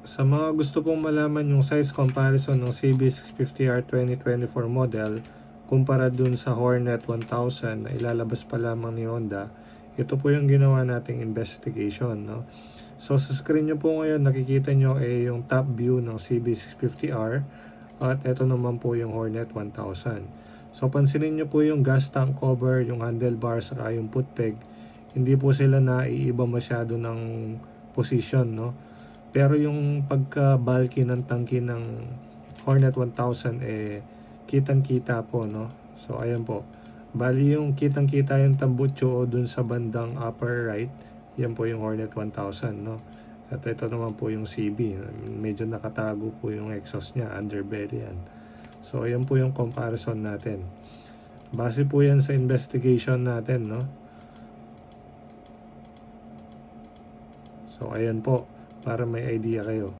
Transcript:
Sa mga gusto pong malaman yung size comparison ng CB650R 2024 model kumpara dun sa Hornet 1000 na ilalabas pa lamang ni Honda, ito po yung ginawa nating investigation, no? So sa screen nyo po ngayon nakikita nyo yung top view ng CB650R at ito naman po yung Hornet 1000. So pansinin nyo po yung gas tank cover, yung handlebars, saka yung footpeg, hindi po sila naiiba masyado ng position, no? Pero yung pagka-bulky ng tangke ng Hornet 1000 kitang-kita po, no? So ayan po. Bali yung kitang-kita yung tambucho dun sa bandang upper right, yan po yung Hornet 1000, no? At ito naman po yung CB. Medyo nakatago po yung exhaust niya, underbelly yan. So ayan po yung comparison natin. Base po yan sa investigation natin, no? So ayan po, para may idea kayo.